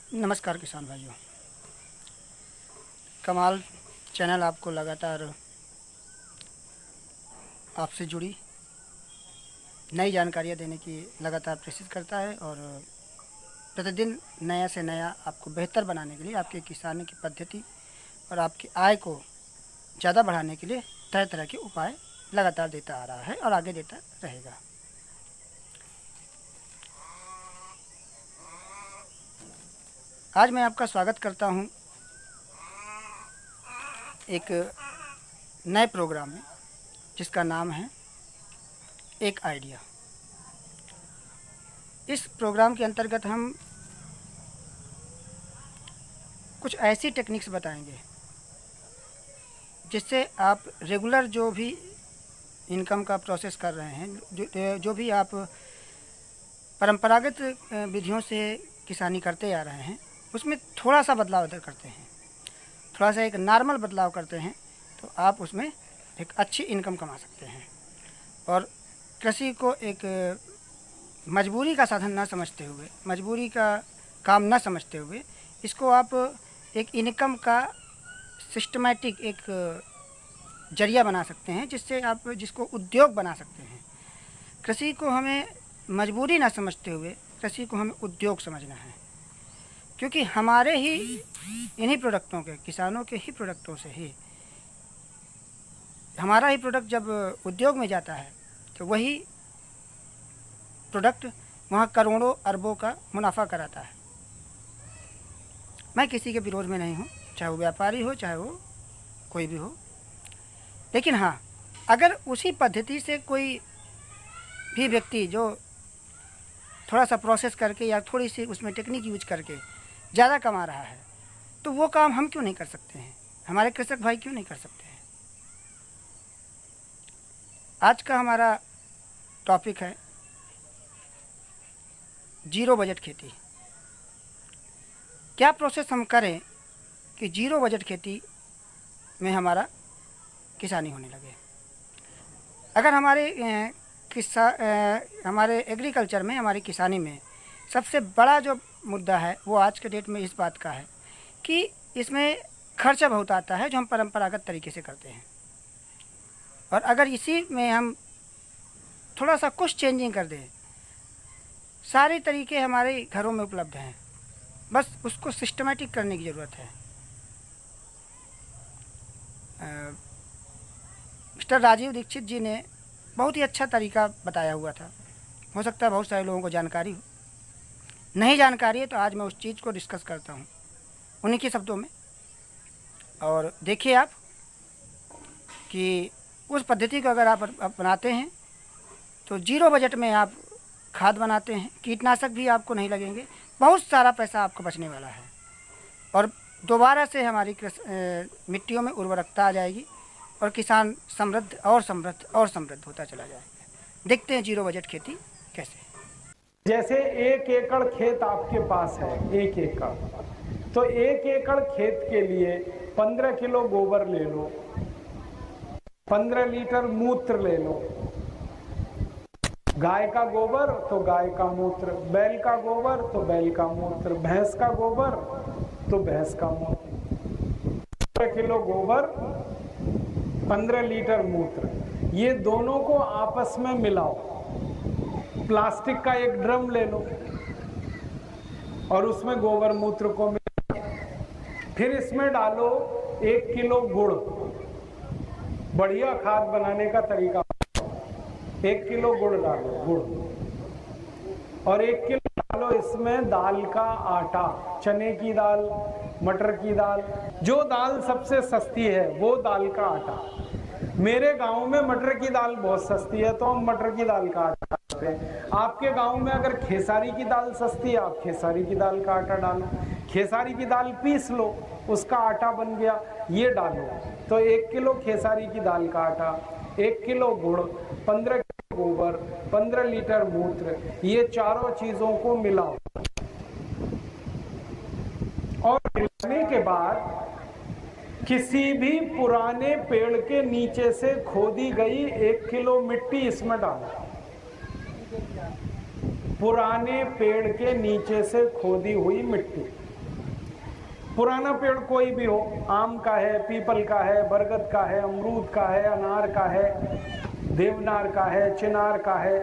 नमस्कार किसान भाइयों। कमाल चैनल आपको लगातार आपसे जुड़ी नई जानकारियाँ देने की लगातार कोशिश करता है और प्रतिदिन नया से नया आपको बेहतर बनाने के लिए, आपके किसानी की पद्धति और आपकी आय को ज़्यादा बढ़ाने के लिए तरह तरह के उपाय लगातार देता आ रहा है और आगे देता रहेगा। आज मैं आपका स्वागत करता हूं एक नए प्रोग्राम में, जिसका नाम है एक आइडिया। इस प्रोग्राम के अंतर्गत हम कुछ ऐसी टेक्निक्स बताएंगे जिससे आप रेगुलर जो भी इनकम का प्रोसेस कर रहे हैं, जो भी आप परंपरागत विधियों से किसानी करते आ रहे हैं, उसमें थोड़ा सा बदलाव अगर करते हैं, थोड़ा सा एक नॉर्मल बदलाव करते हैं, तो आप उसमें एक अच्छी इनकम कमा सकते हैं। और कृषि को एक मजबूरी का साधन न समझते हुए, मजबूरी का काम न समझते हुए, इसको आप एक इनकम का सिस्टमैटिक एक जरिया बना सकते हैं, जिससे आप जिसको उद्योग बना सकते हैं। कृषि को हमें मजबूरी ना समझते हुए कृषि को हमें उद्योग समझना है, क्योंकि हमारे ही इन्हीं प्रोडक्टों के, किसानों के ही प्रोडक्टों से ही हमारा ही प्रोडक्ट जब उद्योग में जाता है तो वही प्रोडक्ट वहाँ करोड़ों अरबों का मुनाफा कराता है। मैं किसी के विरोध में नहीं हूँ, चाहे वो व्यापारी हो, चाहे वो कोई भी हो, लेकिन हाँ, अगर उसी पद्धति से कोई भी व्यक्ति जो थोड़ा सा प्रोसेस करके या थोड़ी सी उसमें टेक्निक यूज करके ज़्यादा कमा रहा है, तो वो काम हम क्यों नहीं कर सकते हैं? हमारे कृषक भाई क्यों नहीं कर सकते हैं? आज का हमारा टॉपिक है जीरो बजट खेती। क्या प्रोसेस हम करें कि जीरो बजट खेती में हमारा किसानी होने लगे? अगर हमारे एग्रीकल्चर में, हमारी किसानी में सबसे बड़ा जो मुद्दा है वो आज के डेट में इस बात का है कि इसमें खर्चा बहुत आता है, जो हम परंपरागत तरीके से करते हैं। और अगर इसी में हम थोड़ा सा कुछ चेंजिंग कर दें, सारे तरीके हमारे घरों में उपलब्ध हैं, बस उसको सिस्टमेटिक करने की ज़रूरत है। मिस्टर राजीव दीक्षित जी ने बहुत ही अच्छा तरीका बताया हुआ था। हो सकता है बहुत सारे लोगों को जानकारी हो, नहीं जानकारी है तो आज मैं उस चीज़ को डिस्कस करता हूँ उन्हीं के शब्दों में। और देखिए आप कि उस पद्धति को अगर आप अपनाते हैं तो जीरो बजट में आप खाद बनाते हैं, कीटनाशक भी आपको नहीं लगेंगे, बहुत सारा पैसा आपको बचने वाला है और दोबारा से हमारी मिट्टियों में उर्वरकता आ जाएगी और किसान समृद्ध और समृद्ध और समृद्ध होता चला जाएगा। देखते हैं जीरो बजट खेती कैसे। जैसे 1 एकड़ खेत आपके पास है, 1 एकड़, तो 1 एकड़ खेत के लिए 15 किलो गोबर ले लो, 15 लीटर मूत्र ले लो। गाय का गोबर तो गाय का मूत्र, बैल का गोबर तो बैल का मूत्र, भैंस का गोबर तो भैंस का मूत्र। 15 किलो गोबर, 15 लीटर मूत्र, ये दोनों को आपस में मिलाओ। प्लास्टिक का एक ड्रम ले लो और उसमें गोबर मूत्र को मिलाओ। फिर इसमें डालो 1 किलो गुड़। बढ़िया खाद बनाने का तरीका, 1 किलो गुड़ डालो, गुड़, और 1 किलो डालो इसमें दाल का आटा, चने की दाल, मटर की दाल, जो दाल सबसे सस्ती है वो दाल का आटा। मेरे गांव में मटर की दाल बहुत सस्ती है तो हम मटर की दाल का आटा डालते हैं। आपके गांव में अगर खेसारी की दाल सस्ती है, आप खेसारी की दाल का आटा डालो। खेसारी की दाल पीस लो, उसका आटा बन गया, ये डालो। तो 1 किलो खेसारी की दाल का आटा, 1 किलो गुड़, 15 किलो गोबर, 15 लीटर मूत्र, ये चारों चीजों को मिलाओ। और मिलाने के बाद किसी भी पुराने पेड़ के नीचे से खोदी गई 1 किलो मिट्टी इसमें डालो। पुराने पेड़ के नीचे से खोदी हुई मिट्टी, पुराना पेड़ कोई भी हो, आम का है, पीपल का है, बरगद का है, अमरूद का है, अनार का है, देवनार का है, चिनार का है,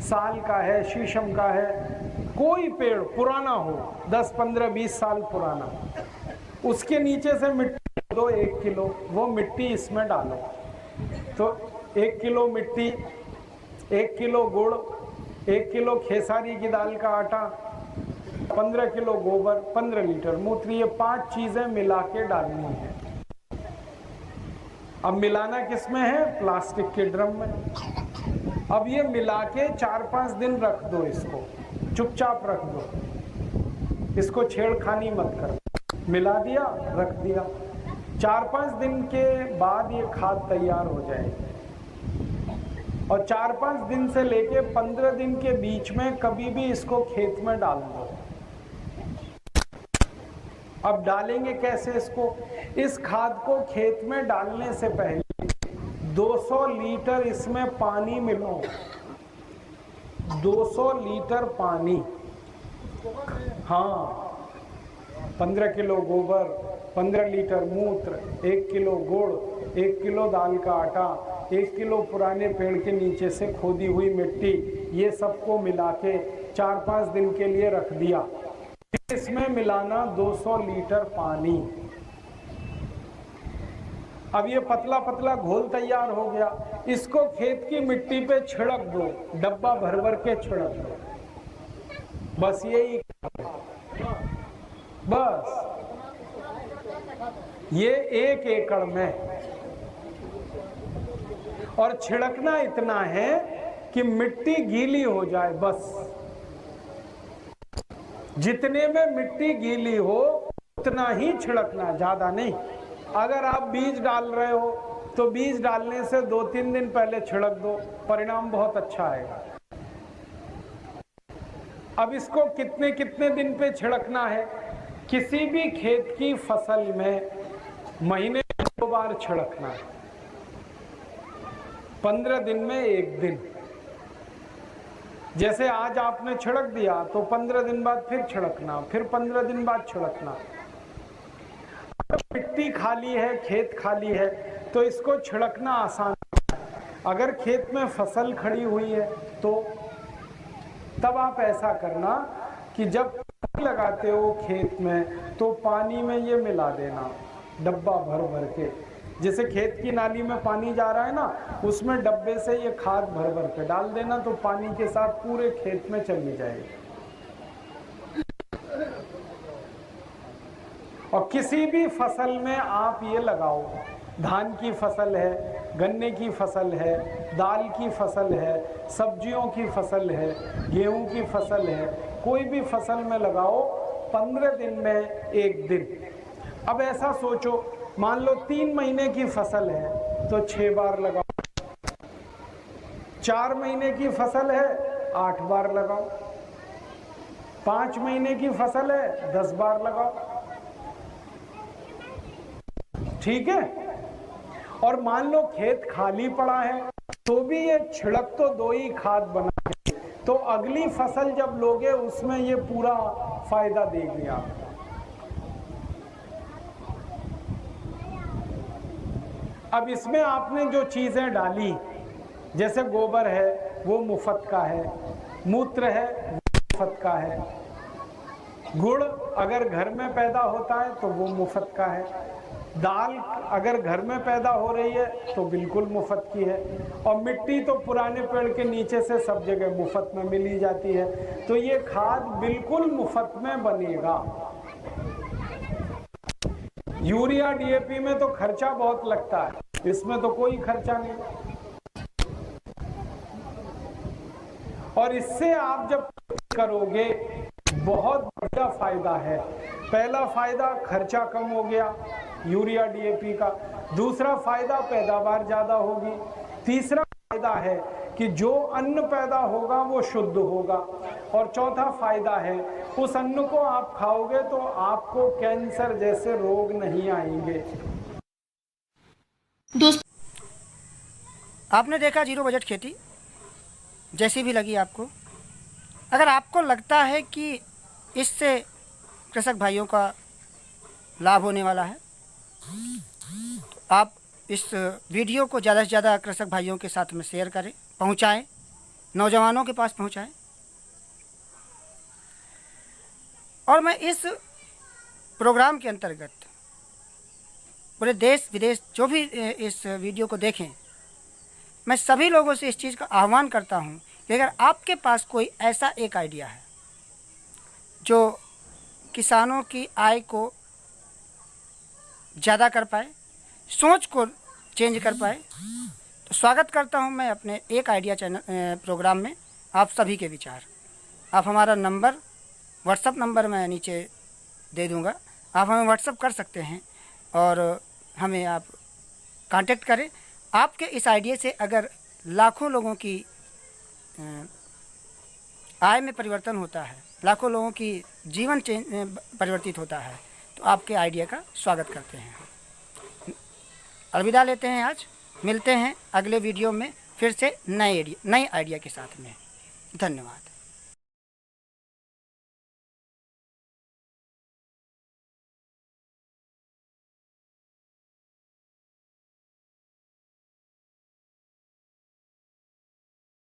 साल का है, शीशम का है, कोई पेड़ पुराना हो, 10, 15, 20 साल पुराना, उसके नीचे से मिट्टी दो 1 किलो, वो मिट्टी इसमें डालो। तो 1 किलो मिट्टी, 1 किलो गुड़, 1 किलो खेसारी की दाल का आटा, 15 किलो गोबर, 15 लीटर मूत्र, ये 5 चीजें मिला के डालनी है। अब मिलाना किस में है? प्लास्टिक के ड्रम में। अब ये मिला के 4-5 दिन रख दो, इसको चुपचाप रख दो, इसको छेड़खानी मत कर। मिला दिया, रख दिया, 4-5 दिन के बाद ये खाद तैयार हो जाएगी। और 4-5 दिन से लेके 15 दिन के बीच में कभी भी इसको खेत में डाल दो। अब डालेंगे कैसे इसको? इस खाद को खेत में डालने से पहले 200 लीटर इसमें पानी मिलाओ, 200 लीटर पानी। हाँ, 15 किलो गोबर, 15 लीटर मूत्र, 1 किलो गुड़, 1 किलो दाल का आटा, 1 किलो पुराने पेड़ के नीचे से खोदी हुई मिट्टी, ये सबको मिला के 4-5 दिन के लिए रख दिया। इसमें मिलाना 200 लीटर पानी। अब ये पतला पतला घोल तैयार हो गया, इसको खेत की मिट्टी पे छिड़क दो, डब्बा भर भर के छिड़क दो। बस यही, बस ये 1 एकड़ में। और छिड़कना इतना है कि मिट्टी गीली हो जाए, बस जितने में मिट्टी गीली हो उतना ही छिड़कना, ज्यादा नहीं। अगर आप बीज डाल रहे हो तो बीज डालने से 2-3 दिन पहले छिड़क दो, परिणाम बहुत अच्छा आएगा। अब इसको कितने कितने दिन पे छिड़कना है? किसी भी खेत की फसल में महीने में 2 बार छिड़कना है, 15 दिन में 1 दिन। जैसे आज आपने छिड़क दिया तो 15 दिन बाद फिर छिड़कना, फिर 15 दिन बाद छिड़कना। अगर मिट्टी खाली है, खेत खाली है, तो इसको छिड़कना आसान है। अगर खेत में फसल खड़ी हुई है तो तब आप ऐसा करना कि जब पानी लगाते हो खेत में तो पानी में ये मिला देना, डब्बा भर भर के। जैसे खेत की नाली में पानी जा रहा है ना, उसमें डब्बे से ये खाद भर भर के डाल देना, तो पानी के साथ पूरे खेत में चली जाएगी। और किसी भी फसल में आप ये लगाओ, धान की फसल है, गन्ने की फसल है, दाल की फसल है, सब्जियों की फसल है, गेहूं की फसल है, कोई भी फसल में लगाओ, 15 दिन में 1 दिन। अब ऐसा सोचो, मान लो 3 महीने की फसल है तो 6 बार लगाओ, 4 महीने की फसल है 8 बार लगाओ, 5 महीने की फसल है 10 बार लगाओ, ठीक है। और मान लो खेत खाली पड़ा है तो भी ये छिड़क तो 2 ही खाद बना, तो अगली फसल जब लोगे उसमें ये पूरा फायदा देगी आपको। अब इसमें आपने जो चीजें डाली, जैसे गोबर है वो मुफ्त का है, मूत्र है वो मुफ्त का है, गुड़ अगर घर में पैदा होता है तो वो मुफ्त का है, दाल अगर घर में पैदा हो रही है तो बिल्कुल मुफ्त की है, और मिट्टी तो पुराने पेड़ के नीचे से सब जगह मुफ्त में मिली जाती है। तो ये खाद बिल्कुल मुफ्त में बनेगा। यूरिया डीएपी में तो खर्चा बहुत लगता है, इसमें तो कोई खर्चा नहीं। और इससे आप जब करोगे बहुत बड़ा फायदा है। पहला फायदा खर्चा कम हो गया यूरिया डीएपी का, दूसरा फायदा पैदावार ज्यादा होगी, तीसरा फायदा है कि जो अन्न पैदा होगा वो शुद्ध होगा, और चौथा फायदा है उस अन्न को आप खाओगे तो आपको कैंसर जैसे रोग नहीं आएंगे। आपने देखा जीरो बजट खेती जैसी भी लगी आपको। अगर आपको लगता है कि इससे कृषक भाइयों का लाभ होने वाला है। तो आप इस वीडियो को ज़्यादा से ज़्यादा कृषक भाइयों के साथ में शेयर करें, पहुंचाएं, नौजवानों के पास पहुंचाएं। और मैं इस प्रोग्राम के अंतर्गत पूरे देश विदेश जो भी इस वीडियो को देखें, मैं सभी लोगों से इस चीज़ का आह्वान करता हूं कि अगर आपके पास कोई ऐसा एक आइडिया है जो किसानों की आय को ज़्यादा कर पाए, सोच को चेंज कर पाए, तो स्वागत करता हूं मैं अपने एक आइडिया चैनल प्रोग्राम में आप सभी के विचार। आप हमारा नंबर, व्हाट्सअप नंबर मैं नीचे दे दूंगा, आप हमें व्हाट्सअप कर सकते हैं और हमें आप कांटेक्ट करें। आपके इस आइडिया से अगर लाखों लोगों की आय में परिवर्तन होता है, लाखों लोगों की जीवन परिवर्तित होता है, तो आपके आइडिया का स्वागत करते हैं। अलविदा लेते हैं आज, मिलते हैं अगले वीडियो में फिर से नए आइडिया के साथ में। धन्यवाद।